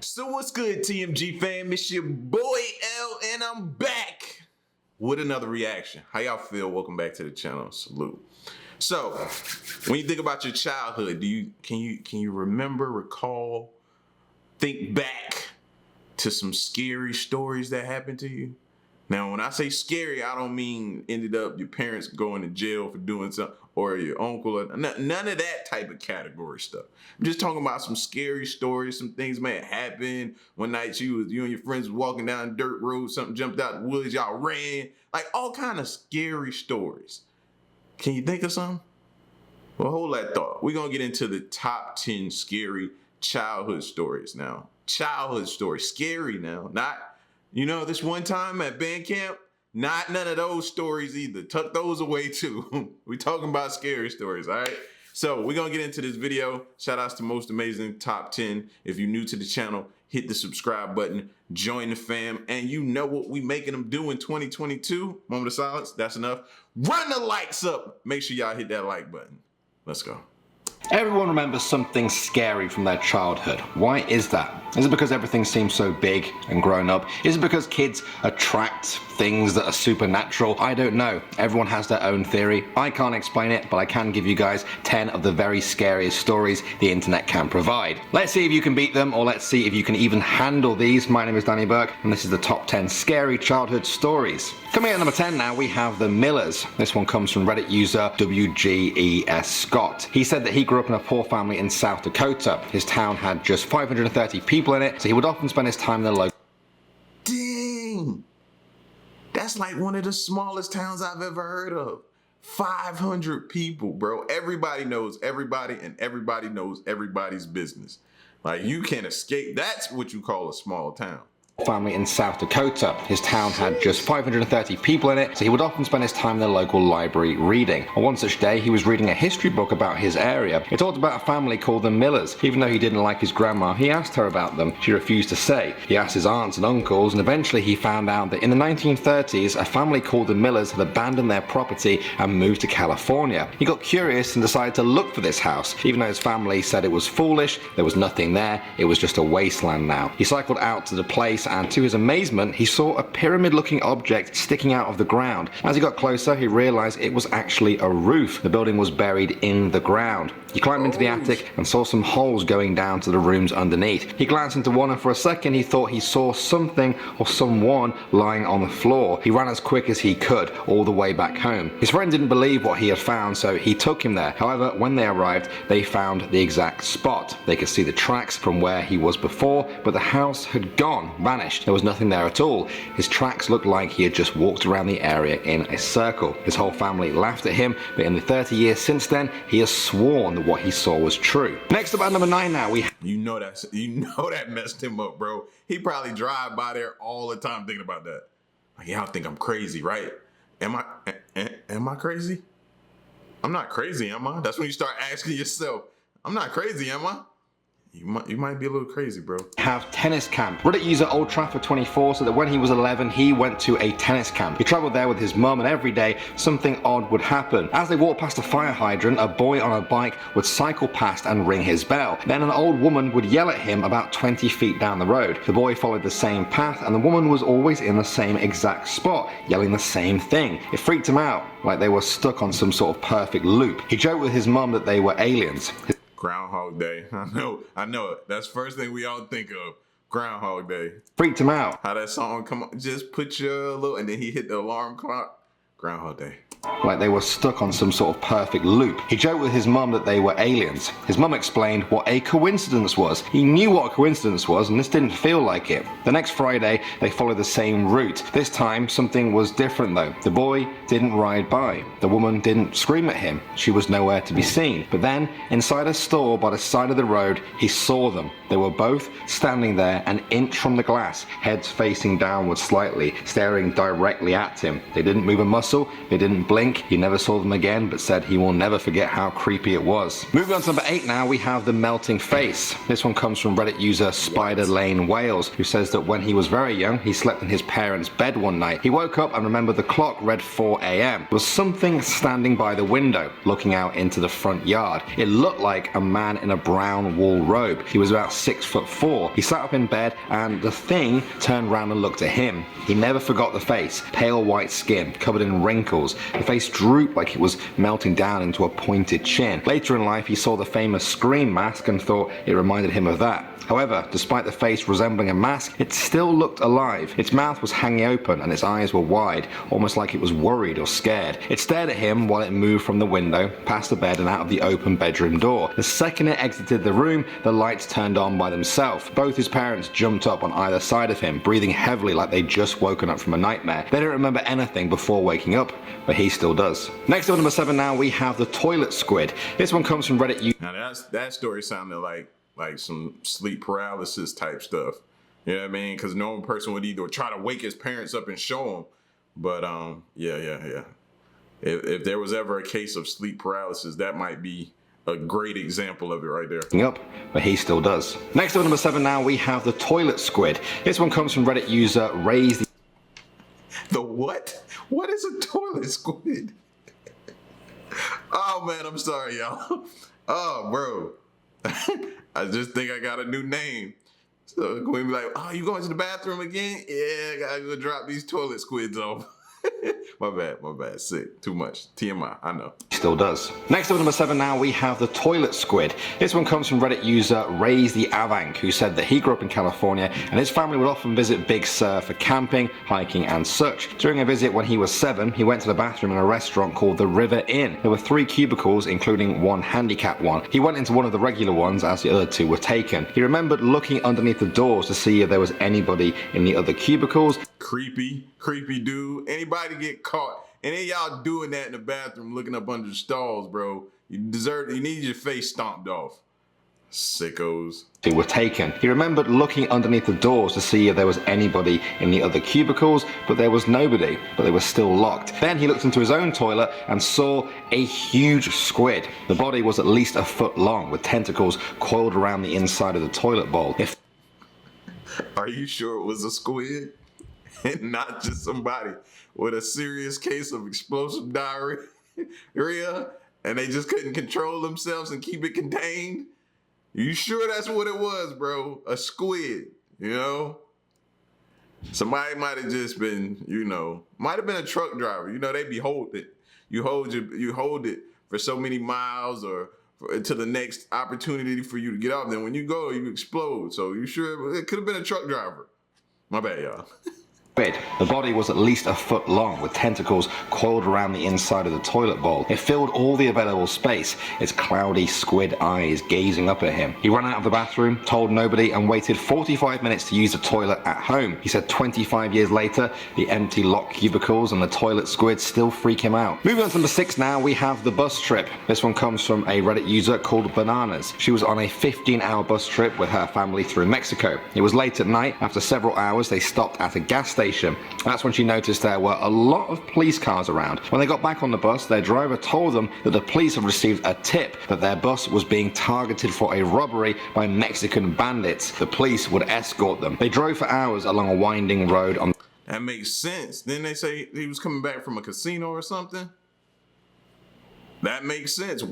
So what's good, TMG fam? It's your boy L, and I'm back with another reaction. How y'all feel? Welcome back to the channel. Salute. So, when you think about your childhood, can you remember, recall, think back to some scary stories that happened to you? Now, when I say scary, I don't mean ended up your parents going to jail for doing something, or your uncle, or none of that type of category stuff. I'm just talking about some scary stories, some things may have happened. One night you and your friends was walking down a dirt road, something jumped out the woods, y'all ran. Like all kind of scary stories. Can you think of some? Well, hold that thought. We're gonna get into the top 10 scary childhood stories now. Childhood stories, scary now, not, this one time at band camp, not none of those stories either. Tuck those away too. We talking about scary stories, all right? So we're gonna get into this video. Shout outs to Most Amazing Top 10. If you're new to the channel, hit the subscribe button, join the fam, and you know what we making them do in 2022. Moment of silence, that's enough. Run the likes up. Make sure y'all hit that like button. Let's go. Everyone remembers something scary from their childhood. Why is that? Is it because everything seems so big and grown up? Is it because kids attract things that are supernatural? I don't know. Everyone has their own theory. I can't explain it, but I can give you guys 10 of the very scariest stories the internet can provide. Let's see if you can beat them, or let's see if you can even handle these. My name is Danny Burke, and this is the top 10 scary childhood stories. Coming in at number 10 now, we have the Millers. This one comes from Reddit user WGES Scott. He said that he grew up in a poor family in South Dakota. His town had just 530 people in it, so he would often spend his time in the local. Dang! That's like one of the smallest towns I've ever heard of. 500 people, bro. Everybody knows everybody, and everybody knows everybody's business. Like, you can't escape. That's what you call a small town. Family in South Dakota. His town had just 530 people in it, so he would often spend his time in the local library reading. On one such day, he was reading a history book about his area. It talked about a family called the Millers. Even though he didn't like his grandma, he asked her about them. She refused to say. He asked his aunts and uncles, and eventually he found out that in the 1930s, a family called the Millers had abandoned their property and moved to California. He got curious and decided to look for this house. Even though his family said it was foolish, there was nothing there. It was just a wasteland now. He cycled out to the place, and to his amazement, he saw a pyramid-looking object sticking out of the ground. As he got closer, he realized it was actually a roof. The building was buried in the ground. He climbed into the attic and saw some holes going down to the rooms underneath. He glanced into one, and for a second he thought he saw something or someone lying on the floor. He ran as quick as he could all the way back home. His friend didn't believe what he had found, so he took him there. However, when they arrived, they found the exact spot. They could see the tracks from where he was before, but the house had gone, vanished. There was nothing there at all. His tracks looked like he had just walked around the area in a circle. His whole family laughed at him, but in the 30 years since then, he has sworn that what he saw was true. Next up at number 9 now, we You know that messed him up, bro. He probably drive by there all the time thinking about that. Like, y'all think I'm crazy, right? Am I crazy? I'm not crazy, am I? That's when you start asking yourself, I'm not crazy, am I? You might be a little crazy, bro. Have tennis camp. Reddit user Old Trafford 24 said that when he was 11, he went to a tennis camp. He traveled there with his mum, and every day something odd would happen. As they walked past a fire hydrant, a boy on a bike would cycle past and ring his bell. Then an old woman would yell at him about 20 feet down the road. The boy followed the same path, and the woman was always in the same exact spot, yelling the same thing. It freaked him out, like they were stuck on some sort of perfect loop. He joked with his mum that they were aliens. Groundhog Day. I know it. That's the first thing we all think of. Groundhog Day. Freaked him out. How that song come on, just put your little, and then he hit the alarm clock. Groundhog Day. Like they were stuck on some sort of perfect loop. He joked with his mum that they were aliens. His mum explained what a coincidence was. He knew what a coincidence was, and this didn't feel like it. The next Friday, they followed the same route. This time, something was different though. The boy didn't ride by. The woman didn't scream at him. She was nowhere to be seen. But then, inside a store by the side of the road, he saw them. They were both standing there an inch from the glass, heads facing downwards slightly, staring directly at him. They didn't move a muscle. muscle. They didn't blink. He never saw them again, but said he will never forget how creepy it was. Moving on to number 8 now, we have the melting face. This one comes from Reddit user Spider Lane Wales, who says that when he was very young, he slept in his parents' bed one night. He woke up and remembered the clock read 4 a.m. There was something standing by the window, looking out into the front yard. It looked like a man in a brown wool robe. He was about 6'4". He sat up in bed and the thing turned round and looked at him. He never forgot the face. Pale white skin, covered in wrinkles. The face drooped like it was melting down into a pointed chin. Later in life, he saw the famous Scream mask and thought it reminded him of that. However, despite the face resembling a mask, it still looked alive. Its mouth was hanging open and its eyes were wide, almost like it was worried or scared. It stared at him while it moved from the window, past the bed and out of the open bedroom door. The second it exited the room, the lights turned on by themselves. Both his parents jumped up on either side of him, breathing heavily like they'd just woken up from a nightmare. They don't remember anything before waking up, but he still does. Next up at number 7 now, we have the toilet squid. This one comes from Reddit. Now that story sounded like some sleep paralysis type stuff. You know what I mean? Because a normal person would either try to wake his parents up and show them. But yeah. If there was ever a case of sleep paralysis, that might be a great example of it right there. Up, but he still does. Next up at number 7 now, we have the toilet squid. This one comes from Reddit user Raise The what? What is a toilet squid? Oh man, I'm sorry, y'all. Oh, bro. I just think I got a new name. So we be like, oh, you going to the bathroom again? Yeah, I gotta go drop these toilet squids off. My bad. Sick. Too much. TMI, I know. Still does. Next up at number 7 now, we have the toilet squid. This one comes from Reddit user Raise the Avank, who said that he grew up in California and his family would often visit Big Sur for camping, hiking and such. During a visit when he was 7, he went to the bathroom in a restaurant called the River Inn. There were 3 cubicles, including one handicapped one. He went into one of the regular ones as the other 2 were taken. He remembered looking underneath the doors to see if there was anybody in the other cubicles. Creepy dude. Anybody get caught? And then y'all doing that in the bathroom, looking up under the stalls, bro. You need your face stomped off. Sickos. Who were taken. He remembered looking underneath the doors to see if there was anybody in the other cubicles, but there was nobody, but they were still locked. Then he looked into his own toilet and saw a huge squid. The body was at least a foot long, with tentacles coiled around the inside of the toilet bowl. Are you sure it was a squid? And not just somebody with a serious case of explosive diarrhea, and they just couldn't control themselves and keep it contained? You sure that's what it was, bro? A squid, you know? Somebody might have just been, might have been a truck driver. They be hold it. You hold it for so many miles or to the next opportunity for you to get off. Then when you go, you explode. So you sure it could have been a truck driver? My bad, y'all. The body was at least a foot long, with tentacles coiled around the inside of the toilet bowl. It filled all the available space, its cloudy squid eyes gazing up at him. He ran out of the bathroom, told nobody, and waited 45 minutes to use the toilet at home. He said 25 years later, the empty locked cubicles and the toilet squid still freak him out. Moving on to number 6 now, we have the bus trip. This one comes from a Reddit user called Bananas. She was on a 15-hour bus trip with her family through Mexico. It was late at night. After several hours, they stopped at a gas station. That's when she noticed there were a lot of police cars around. When they got back on the bus, their driver told them that the police had received a tip that their bus was being targeted for a robbery by Mexican bandits. The police would escort them. They drove for hours along a winding road on... That makes sense. Didn't they say he was coming back from a casino or something? That makes sense.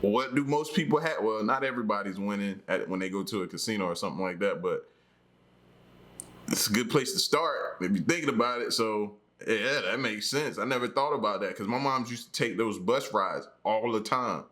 What do most people have? Well, not everybody's winning when they go to a casino or something like that, but it's a good place to start if you're thinking about it. So yeah, that makes sense. I never thought about that because my mom used to take those bus rides all the time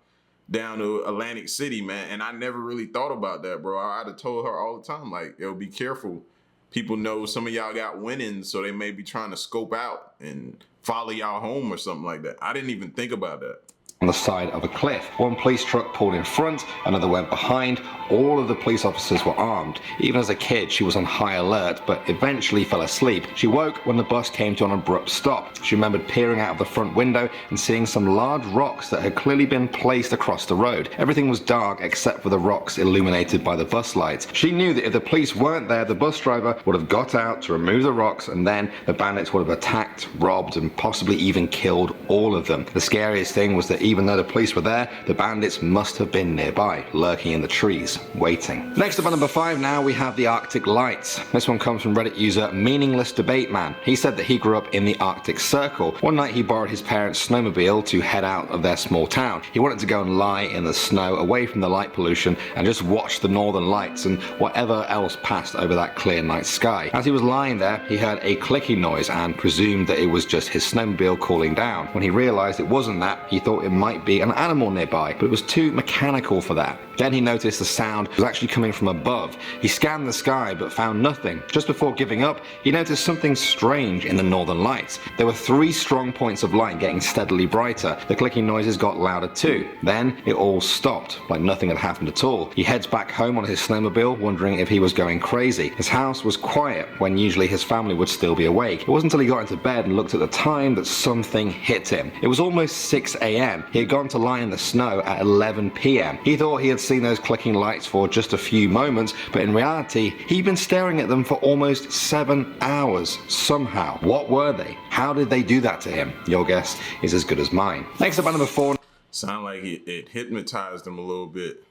down to Atlantic City, man. And I never really thought about that, bro. I'd have told her all the time, like, yo, be careful. People know some of y'all got winnings, so they may be trying to scope out and follow y'all home or something like that. I didn't even think about that. on the side of a cliff. One police truck pulled in front, another went behind. All of the police officers were armed. Even as a kid, she was on high alert, but eventually fell asleep. She woke when the bus came to an abrupt stop. She remembered peering out of the front window and seeing some large rocks that had clearly been placed across the road. Everything was dark except for the rocks illuminated by the bus lights. She knew that if the police weren't there, the bus driver would have got out to remove the rocks, and then the bandits would have attacked, robbed, and possibly even killed all of them. The scariest thing was that even though the police were there, the bandits must have been nearby, lurking in the trees, waiting. Next up at number 5 now, we have the Arctic Lights. This one comes from Reddit user Meaningless Debate Man. He said that he grew up in the Arctic Circle. One night he borrowed his parents' snowmobile to head out of their small town. He wanted to go and lie in the snow away from the light pollution and just watch the northern lights and whatever else passed over that clear night sky. As he was lying there, he heard a clicking noise and presumed that it was just his snowmobile cooling down. When he realized it wasn't that, he thought it might be an animal nearby, but it was too mechanical for that. Then he noticed the sound was actually coming from above. He scanned the sky but found nothing. Just before giving up, he noticed something strange in the northern lights. There were 3 strong points of light getting steadily brighter. The clicking noises got louder too. Then it all stopped, like nothing had happened at all. He heads back home on his snowmobile, wondering if he was going crazy. His house was quiet when usually his family would still be awake. It wasn't until he got into bed and looked at the time that something hit him. It was almost 6 a.m. He had gone to lie in the snow at 11 p.m. He thought he had seen those clicking lights for just a few moments, but in reality, he'd been staring at them for almost 7 hours somehow. What were they? How did they do that to him? Your guess is as good as mine. Next up at number 4. Sound like it hypnotized him a little bit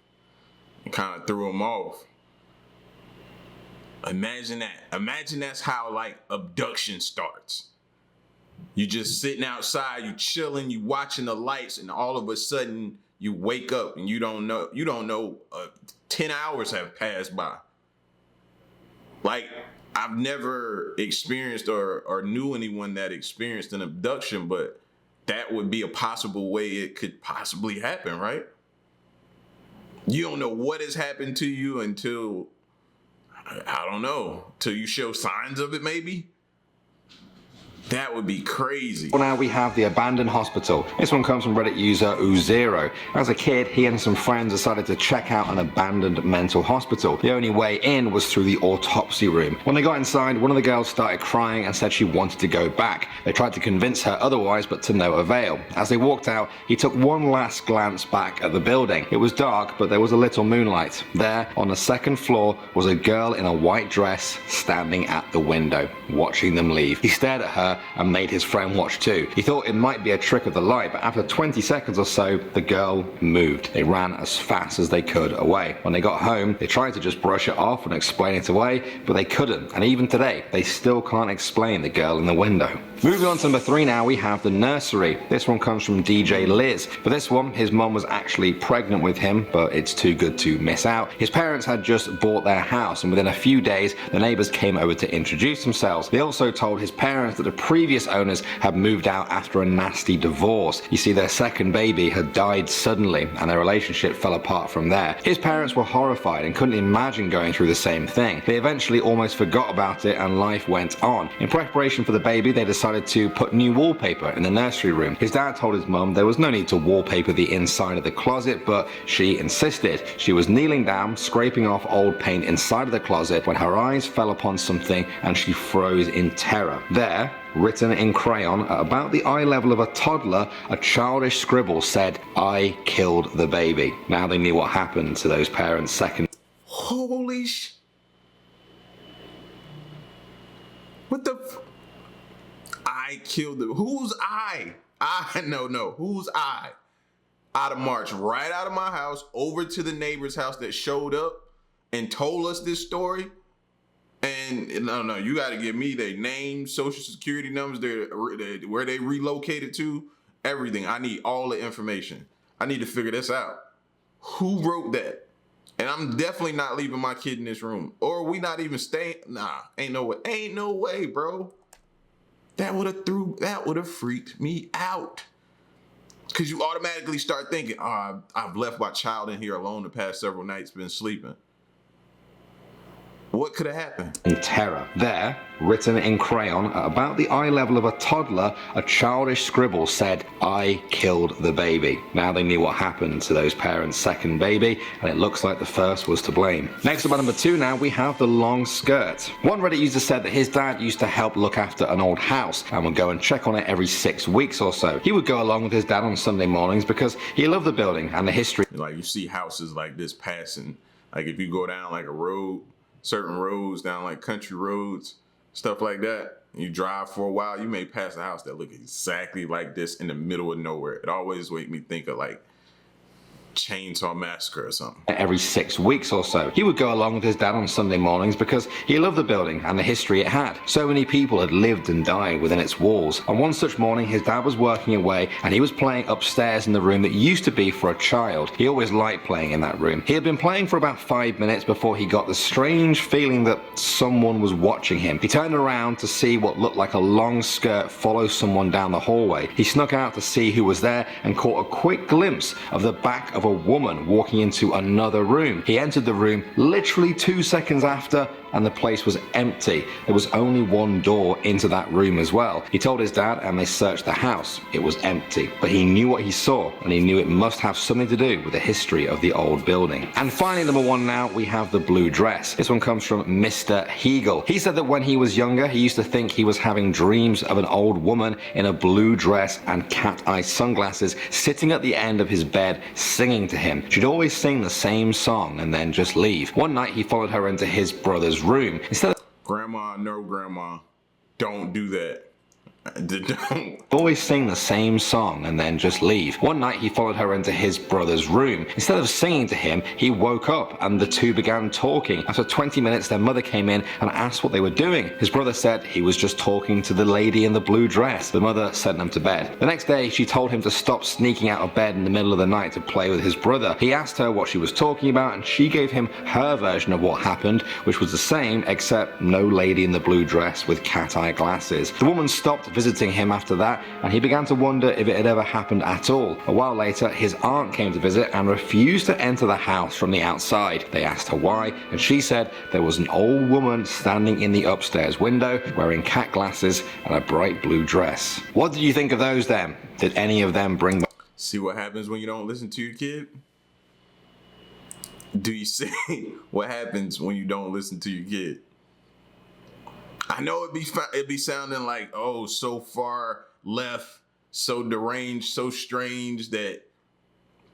and kind of threw him off. Imagine that. Imagine that's how like abduction starts. You just sitting outside, you chilling, you watching the lights, and all of a sudden you wake up and you don't know 10 hours have passed by. Like, I've never experienced or knew anyone that experienced an abduction, but that would be a possible way it could possibly happen, right? You don't know what has happened to you until, I don't know, till you show signs of it maybe? That would be crazy. Well, now we have the abandoned hospital. This one comes from Reddit user Uzero. As a kid, he and some friends decided to check out an abandoned mental hospital. The only way in was through the autopsy room. When they got inside, one of the girls started crying and said she wanted to go back. They tried to convince her otherwise, but to no avail. As they walked out, he took one last glance back at the building. It was dark, but there was a little moonlight. There, on the second floor, was a girl in a white dress standing at the window, watching them leave. He stared at her and made his friend watch too. He thought it might be a trick of the light, but after 20 seconds or so, the girl moved. They ran as fast as they could away. When they got home, they tried to just brush it off and explain it away, but they couldn't. And even today, they still can't explain the girl in the window. Moving on to number 3 now, we have the nursery. This one comes from DJ Liz. For this one, his mom was actually pregnant with him, but it's too good to miss out. His parents had just bought their house, and within a few days, the neighbors came over to introduce themselves. They also told his parents that the previous owners had moved out after a nasty divorce. You see, their second baby had died suddenly, and their relationship fell apart from there. His parents were horrified and couldn't imagine going through the same thing. They eventually almost forgot about it, and life went on. In preparation for the baby, they decided to put new wallpaper in the nursery room. His dad told his mum there was no need to wallpaper the inside of the closet, but she insisted. She was kneeling down, scraping off old paint inside of the closet when her eyes fell upon something and she froze in terror. There, written in crayon at about the eye level of a toddler, a childish scribble said, "I killed the baby." Now they knew what happened to those parents' second. Holy what the I killed the whose I? No. Whose I? I'd have marched right out of my house over to the neighbor's house that showed up and told us this story. And no, you got to give me their names, social security numbers, where they relocated to, everything. I need all the information. I need to figure this out. Who wrote that? And I'm definitely not leaving my kid in this room. Or we not even staying. Nah, ain't no way. Ain't no way, bro. That would have freaked me out. Because you automatically start thinking, oh, I've left my child in here alone the past several nights, been sleeping. What could have happened? In terror. There, written in crayon at about the eye level of a toddler, a childish scribble said, "I killed the baby." Now they knew what happened to those parents' second baby, and it looks like the first was to blame. Next up at number 2 now, we have the long skirt. One Reddit user said that his dad used to help look after an old house and would go and check on it every 6 weeks or so. He would go along with his dad on Sunday mornings because he loved the building and the history. Like, you see houses like this passing. Like, if you go down like a road, certain roads, down like country roads, stuff like that, you drive for a while, you may pass a house that look exactly like this in the middle of nowhere. It always made me think of like Chainsaw Massacre or something. Every 6 weeks or so. He would go along with his dad on Sunday mornings because he loved the building and the history it had. So many people had lived and died within its walls. On one such morning, his dad was working away and he was playing upstairs in the room that used to be for a child. He always liked playing in that room. He had been playing for about 5 minutes before he got the strange feeling that someone was watching him. He turned around to see what looked like a long skirt follow someone down the hallway. He snuck out to see who was there and caught a quick glimpse of the back of a woman walking into another room. He entered the room literally 2 seconds after, and the place was empty. There was only one door into that room as well. He told his dad and they searched the house. It was empty, but he knew what he saw and he knew it must have something to do with the history of the old building. And finally, number 1 now, we have the blue dress. This one comes from Mr. Hegel. He said that when he was younger, he used to think he was having dreams of an old woman in a blue dress and cat-eye sunglasses sitting at the end of his bed singing to him. She'd always sing the same song and then just leave. One night he followed her into his brother's room. Instead of Grandma, no grandma, don't do that. Don't. Always sing the same song and then just leave. One night he followed her into his brother's room. Instead of singing to him, he woke up and the two began talking. After 20 minutes, their mother came in and asked what they were doing. His brother said he was just talking to the lady in the blue dress. The mother sent them to bed. The next day, she told him to stop sneaking out of bed in the middle of the night to play with his brother. He asked her what she was talking about and she gave him her version of what happened, which was the same except no lady in the blue dress with cat-eye glasses. The woman stopped visiting him after that, and he began to wonder if it had ever happened at all. A while later, his aunt came to visit and refused to enter the house from the outside. They asked her why, and she said there was an old woman standing in the upstairs window wearing cat glasses and a bright blue dress. What did you think of those then? Did any of them bring back? See what happens when you don't listen to your kid? Do you see what happens when you don't listen to your kid? I know it'd be sounding like, oh, so far left, so deranged, so strange that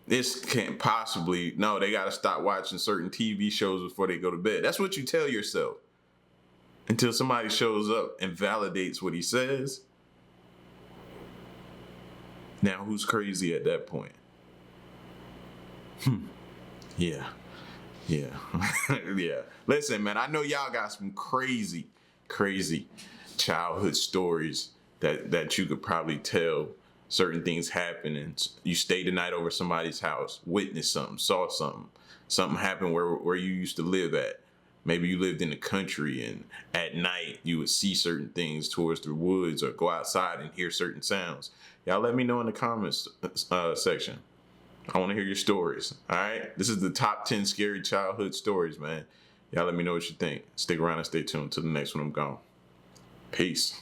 this can't possibly. No, they got to stop watching certain TV shows before they go to bed. That's what you tell yourself until somebody shows up and validates what he says. Now, who's crazy at that point? Yeah. Yeah. Listen, man, I know y'all got some crazy childhood stories that you could probably tell. Certain things happen and you stayed the night over somebody's house, witnessed something, saw something happened where you used to live at. Maybe you lived in the country and at night you would see certain things towards the woods or go outside and hear certain sounds. Y'all let me know in the comments section. I want to hear your stories. All right, this is the top 10 scary childhood stories, man. Y'all let me know what you think. Stick around and stay tuned till the next one. I'm gone. Peace.